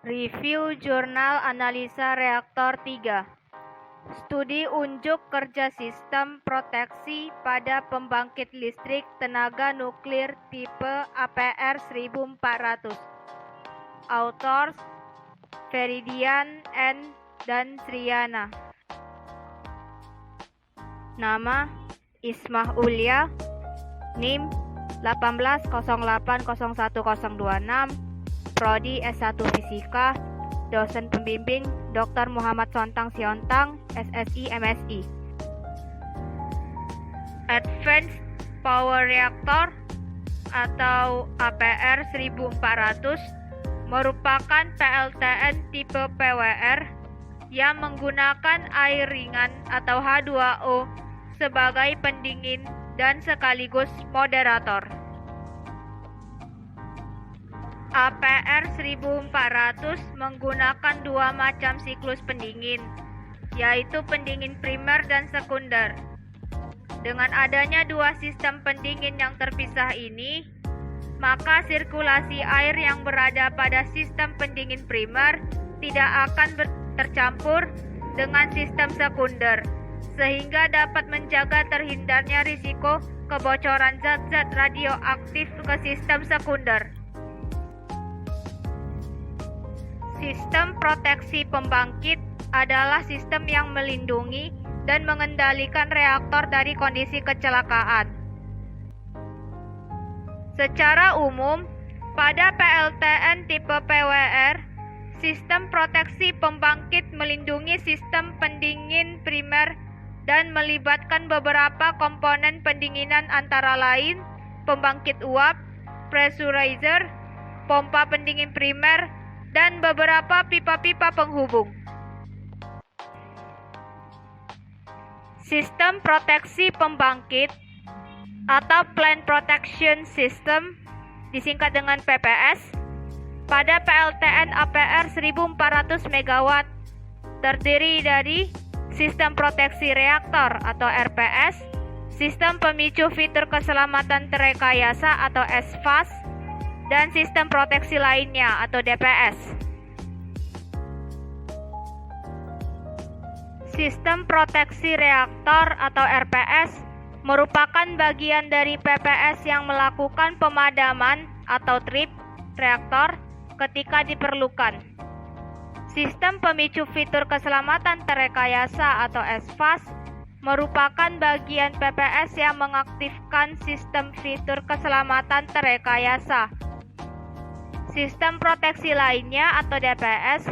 Review Jurnal Analisa Reaktor 3. Studi unjuk kerja sistem proteksi pada pembangkit listrik tenaga nuklir tipe APR 1400. Authors Feridian N. dan Sriana. Nama Ismah Ulia. NIM 18080126. Prodi S1 Fisika. Dosen pembimbing Dr. Muhammad Sontang Siontang, SSI MSI. Advanced Power Reactor atau APR 1400 merupakan PLTN tipe PWR yang menggunakan air ringan atau H2O sebagai pendingin dan sekaligus moderator. APR 1400 menggunakan dua macam siklus pendingin, yaitu pendingin primer dan sekunder. Dengan adanya dua sistem pendingin yang terpisah ini, maka sirkulasi air yang berada pada sistem pendingin primer tidak akan tercampur dengan sistem sekunder, sehingga dapat menjaga terhindarnya risiko kebocoran zat-zat radioaktif ke sistem sekunder. Sistem proteksi pembangkit adalah sistem yang melindungi dan mengendalikan reaktor dari kondisi kecelakaan. Secara umum, pada PLTN tipe PWR, sistem proteksi pembangkit melindungi sistem pendingin primer dan melibatkan beberapa komponen pendinginan antara lain pembangkit uap, pressurizer, pompa pendingin primer, dan beberapa pipa-pipa penghubung. Sistem proteksi pembangkit atau Plant Protection System disingkat dengan PPS pada PLTN APR 1400 MW terdiri dari sistem proteksi reaktor atau RPS, sistem pemicu fitur keselamatan terekayasa atau SFAS, dan sistem proteksi lainnya atau DPS. Sistem proteksi reaktor atau RPS merupakan bagian dari PPS yang melakukan pemadaman atau trip reaktor ketika diperlukan. Sistem pemicu fitur keselamatan terekayasa atau SFAS merupakan bagian PPS yang mengaktifkan sistem fitur keselamatan terekayasa. Sistem proteksi lainnya atau DPS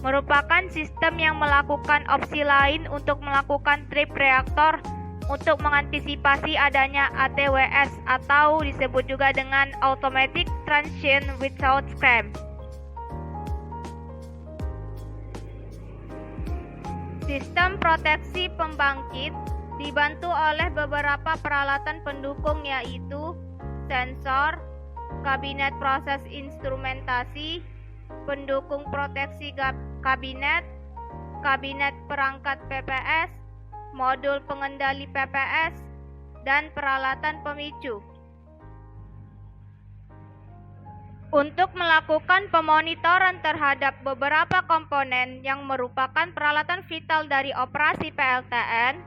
merupakan sistem yang melakukan opsi lain untuk melakukan trip reaktor untuk mengantisipasi adanya ATWS atau disebut juga dengan Automatic Transition Without Scram. Sistem proteksi pembangkit dibantu oleh beberapa peralatan pendukung yaitu sensor, kabinet proses instrumentasi, pendukung proteksi kabinet, kabinet perangkat PPS, modul pengendali PPS, dan peralatan pemicu. Untuk melakukan pemonitoran terhadap beberapa komponen yang merupakan peralatan vital dari operasi PLTN,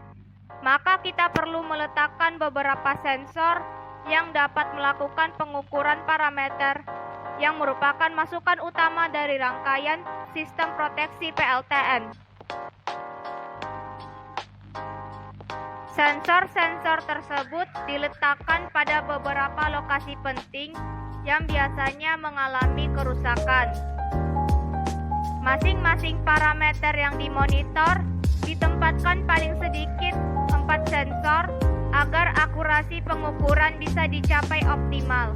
maka kita perlu meletakkan beberapa sensor yang dapat melakukan pengukuran parameter yang merupakan masukan utama dari rangkaian sistem proteksi PLTN. Sensor-sensor tersebut diletakkan pada beberapa lokasi penting yang biasanya mengalami kerusakan. Masing-masing parameter yang dimonitor ditempatkan paling sedikit 4 sensor agar akurasi pengukuran bisa dicapai optimal.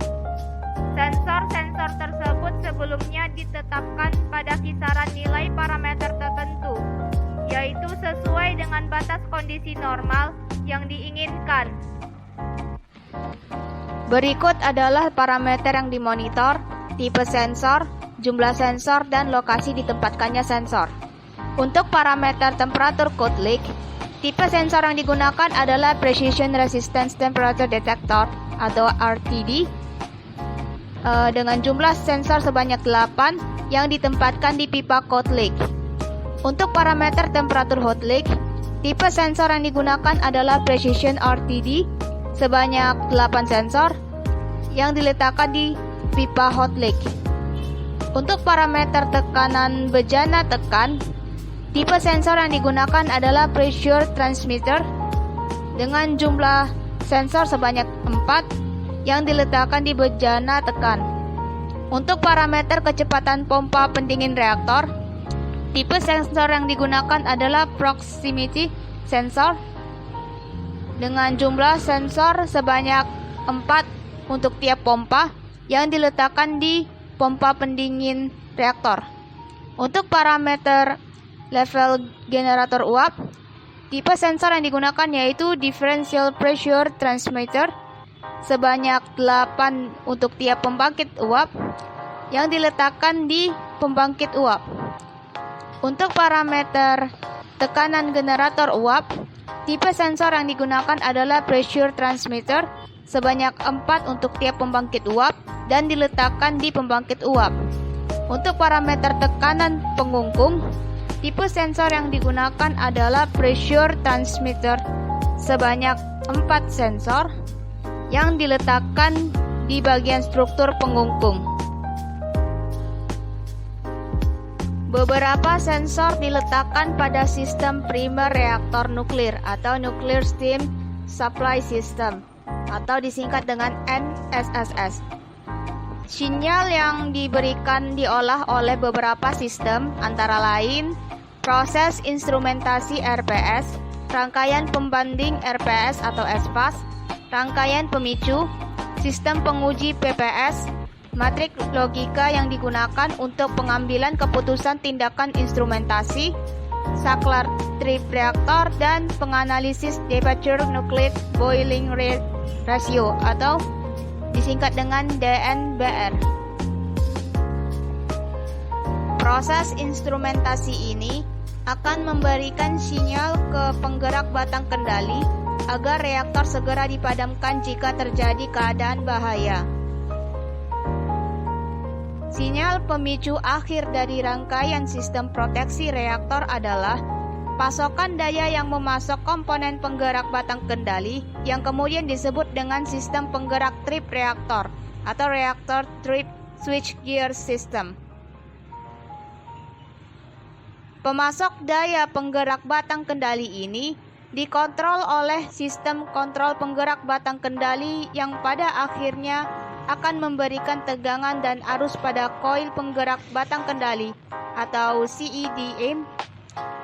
Sensor-sensor tersebut sebelumnya ditetapkan pada kisaran nilai parameter tertentu, yaitu sesuai dengan batas kondisi normal yang diinginkan. Berikut adalah parameter yang dimonitor, tipe sensor, jumlah sensor, dan lokasi ditempatkannya sensor. Untuk parameter temperatur code leak, tipe sensor yang digunakan adalah Precision Resistance Temperature Detector atau RTD dengan jumlah sensor sebanyak 8 yang ditempatkan di pipa hot leak. Untuk parameter temperatur hot leak, tipe sensor yang digunakan adalah Precision RTD sebanyak 8 sensor yang diletakkan di pipa hot leak. Untuk parameter tekanan bejana tekan, tipe sensor yang digunakan adalah Pressure Transmitter dengan jumlah sensor sebanyak 4 yang diletakkan di bejana tekan. Untuk parameter kecepatan pompa pendingin reaktor, tipe sensor yang digunakan adalah Proximity Sensor dengan jumlah sensor sebanyak 4 untuk tiap pompa yang diletakkan di pompa pendingin reaktor. Untuk parameter level generator uap, tipe sensor yang digunakan yaitu Differential Pressure Transmitter sebanyak 8 untuk tiap pembangkit uap yang diletakkan di pembangkit uap. Untuk parameter tekanan generator uap, tipe sensor yang digunakan adalah Pressure Transmitter sebanyak 4 untuk tiap pembangkit uap dan diletakkan di pembangkit uap. Untuk parameter tekanan pengungkung, tipe sensor yang digunakan adalah Pressure Transmitter sebanyak 4 sensor yang diletakkan di bagian struktur pengungkung. Beberapa sensor diletakkan pada sistem primer reaktor nuklir atau Nuclear Steam Supply System atau disingkat dengan NSSS. Sinyal yang diberikan diolah oleh beberapa sistem antara lain proses instrumentasi RPS, rangkaian pembanding RPS atau SPAS, rangkaian pemicu, sistem penguji PPS, matrik logika yang digunakan untuk pengambilan keputusan tindakan instrumentasi, saklar trip reaktor, dan penganalisis Departure Nuclide Boiling Rate Ratio atau disingkat dengan DNBR. Proses instrumentasi ini akan memberikan sinyal ke penggerak batang kendali agar reaktor segera dipadamkan jika terjadi keadaan bahaya. Sinyal pemicu akhir dari rangkaian sistem proteksi reaktor adalah pasokan daya yang memasok komponen penggerak batang kendali yang kemudian disebut dengan sistem penggerak trip reaktor atau reaktor trip switchgear system. Pemasok daya penggerak batang kendali ini dikontrol oleh sistem kontrol penggerak batang kendali yang pada akhirnya akan memberikan tegangan dan arus pada koil penggerak batang kendali atau CEDM,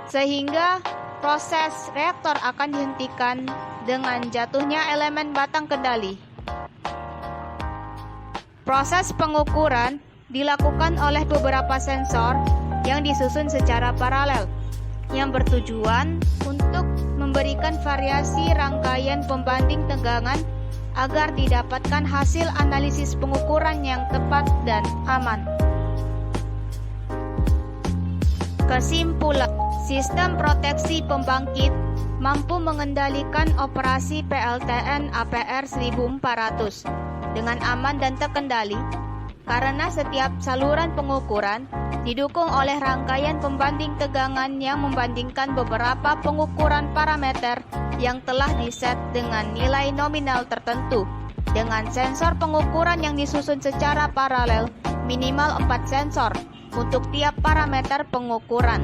sehingga proses reaktor akan dihentikan dengan jatuhnya elemen batang kendali. Proses pengukuran dilakukan oleh beberapa sensor yang disusun secara paralel, yang bertujuan untuk memberikan variasi rangkaian pembanding tegangan agar didapatkan hasil analisis pengukuran yang tepat dan aman. Kesimpulan, sistem proteksi pembangkit mampu mengendalikan operasi PLTN APR 1400 dengan aman dan terkendali karena setiap saluran pengukuran didukung oleh rangkaian pembanding tegangan yang membandingkan beberapa pengukuran parameter yang telah diset dengan nilai nominal tertentu dengan sensor pengukuran yang disusun secara paralel minimal 4 sensor untuk tiap parameter pengukuran.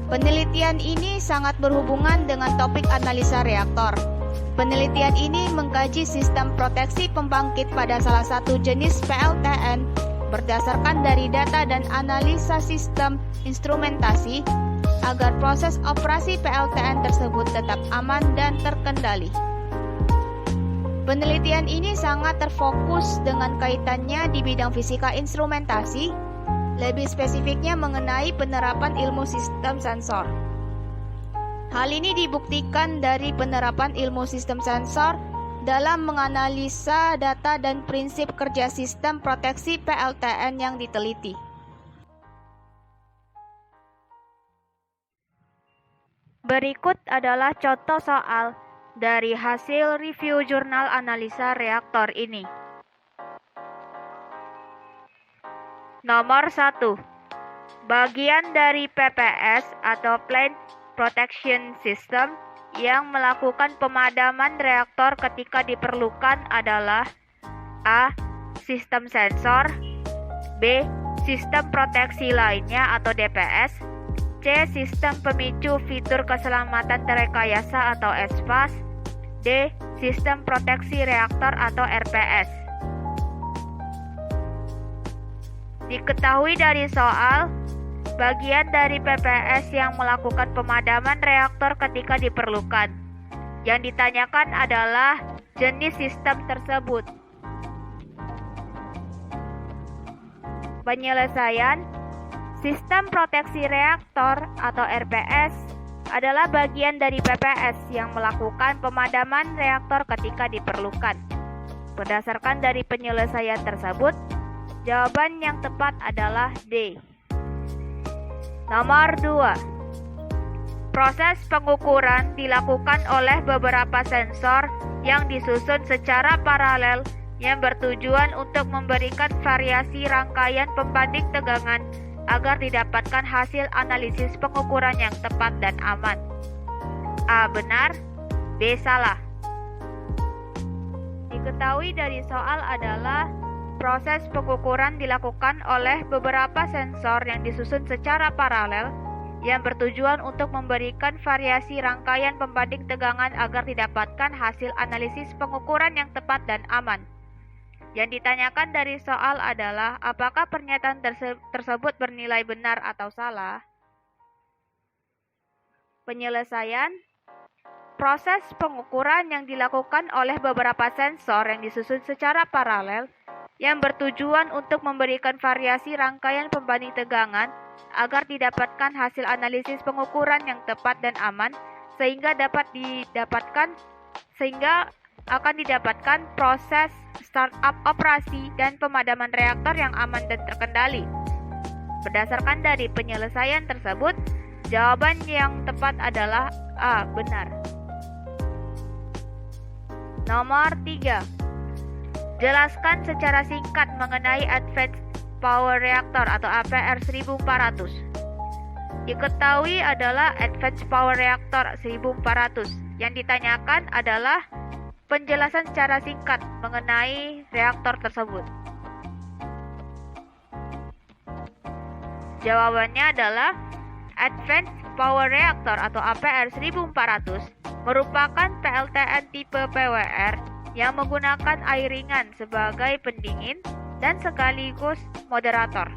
Penelitian ini sangat berhubungan dengan topik analisa reaktor. Penelitian ini mengkaji sistem proteksi pembangkit pada salah satu jenis PLTN berdasarkan dari data dan analisa sistem instrumentasi agar proses operasi PLTN tersebut tetap aman dan terkendali. Penelitian ini sangat terfokus dengan kaitannya di bidang fisika instrumentasi, lebih spesifiknya mengenai penerapan ilmu sistem sensor. Hal ini dibuktikan dari penerapan ilmu sistem sensor dalam menganalisa data dan prinsip kerja sistem proteksi PLTN yang diteliti. Berikut adalah contoh soal dari hasil review jurnal analisa reaktor ini. Nomor 1. Bagian dari PPS atau Plant Protection System yang melakukan pemadaman reaktor ketika diperlukan adalah A. Sistem sensor, B. Sistem proteksi lainnya atau DPS, C. Sistem pemicu fitur keselamatan terekayasa atau SFAS, D. Sistem proteksi reaktor atau RPS. Diketahui dari soal, bagian dari PPS yang melakukan pemadaman reaktor ketika diperlukan. Yang ditanyakan adalah jenis sistem tersebut. Penyelesaian, sistem proteksi reaktor atau RPS adalah bagian dari PPS yang melakukan pemadaman reaktor ketika diperlukan. Berdasarkan dari penyelesaian tersebut, jawaban yang tepat adalah D. Nomor 2. Proses pengukuran dilakukan oleh beberapa sensor yang disusun secara paralel yang bertujuan untuk memberikan variasi rangkaian pembanding tegangan agar didapatkan hasil analisis pengukuran yang tepat dan aman. A. Benar, B. Salah. Diketahui dari soal adalah proses pengukuran dilakukan oleh beberapa sensor yang disusun secara paralel yang bertujuan untuk memberikan variasi rangkaian pembanding tegangan agar didapatkan hasil analisis pengukuran yang tepat dan aman. Yang ditanyakan dari soal adalah apakah pernyataan tersebut bernilai benar atau salah. Penyelesaian, proses pengukuran yang dilakukan oleh beberapa sensor yang disusun secara paralel yang bertujuan untuk memberikan variasi rangkaian pembanding tegangan agar didapatkan hasil analisis pengukuran yang tepat dan aman sehingga akan didapatkan proses startup operasi dan pemadaman reaktor yang aman dan terkendali. Berdasarkan dari penyelesaian tersebut, jawaban yang tepat adalah A. Benar. Nomor 3. Jelaskan secara singkat mengenai Advanced Power Reactor atau APR 1400. Diketahui adalah Advanced Power Reactor 1400. Yang ditanyakan adalah penjelasan secara singkat mengenai reaktor tersebut. Jawabannya adalah Advanced Power Reactor atau APR 1400 merupakan PLTN tipe PWR yang menggunakan air ringan sebagai pendingin dan sekaligus moderator.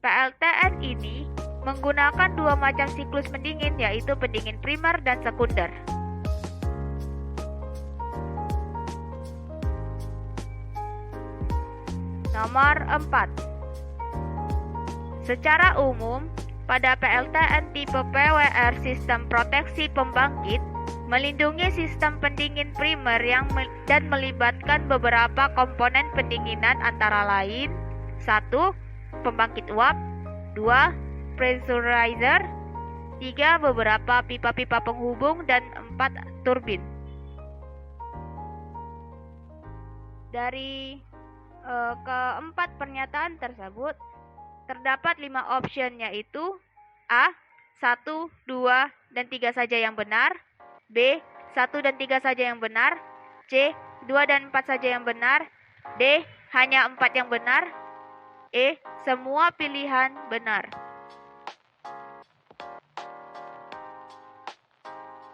PLTN ini menggunakan dua macam siklus pendingin, yaitu pendingin primer dan sekunder. Nomor 4. Secara umum, pada PLTN tipe PWR sistem proteksi pembangkit melindungi sistem pendingin primer dan melibatkan beberapa komponen pendinginan antara lain 1. Pembangkit uap, 2. Pressurizer, 3. Beberapa pipa-pipa penghubung, dan 4. Turbin. Dari keempat pernyataan tersebut, terdapat 5 option, yaitu A. 1, 2, dan 3 saja yang benar, B. 1 dan 3 saja yang benar, C. 2 dan 4 saja yang benar, D. Hanya 4 yang benar, E. Semua pilihan benar.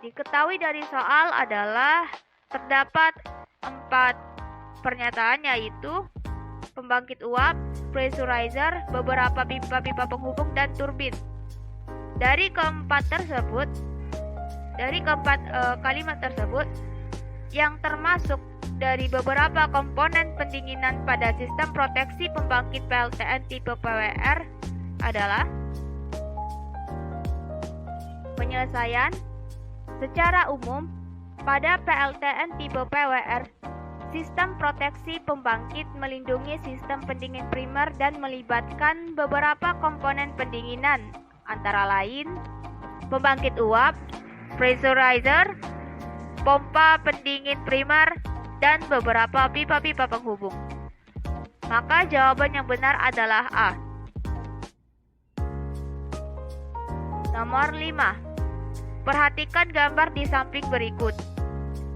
Diketahui dari soal adalah terdapat 4 pernyataan, yaitu pembangkit uap, pressurizer, beberapa pipa-pipa penghubung, dan turbin. Dari keempat kalimat tersebut, yang termasuk dari beberapa komponen pendinginan pada sistem proteksi pembangkit PLTN tipe PWR adalah penyelesaian. Secara umum, pada PLTN tipe PWR, sistem proteksi pembangkit melindungi sistem pendingin primer dan melibatkan beberapa komponen pendinginan, antara lain pembangkit uap, pressurizer, pompa pendingin primer, dan beberapa pipa-pipa penghubung. Maka jawaban yang benar adalah A. Nomor 5. Perhatikan gambar di samping berikut.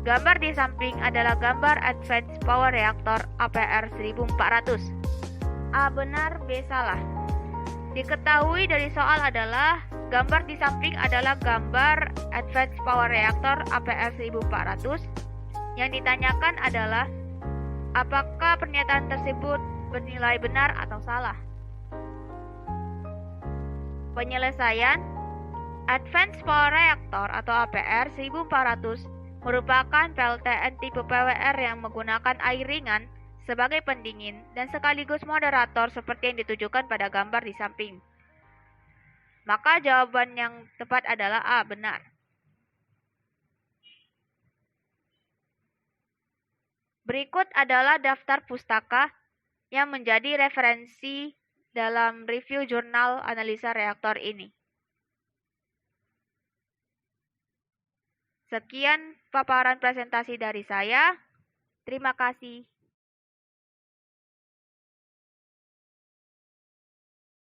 Gambar di samping adalah gambar Advanced Power Reactor APR 1400. A benar, B salah. Diketahui dari soal adalah gambar di samping adalah gambar Advanced Power Reactor APR 1400. Yang ditanyakan adalah apakah pernyataan tersebut bernilai benar atau salah. Penyelesaian Advanced Power Reactor atau APR 1400 merupakan PLTN tipe PWR yang menggunakan air ringan sebagai pendingin dan sekaligus moderator seperti yang ditujukan pada gambar di samping. Maka jawaban yang tepat adalah A, benar. Berikut adalah daftar pustaka yang menjadi referensi dalam review jurnal analisa reaktor ini. Sekian paparan presentasi dari saya. Terima kasih.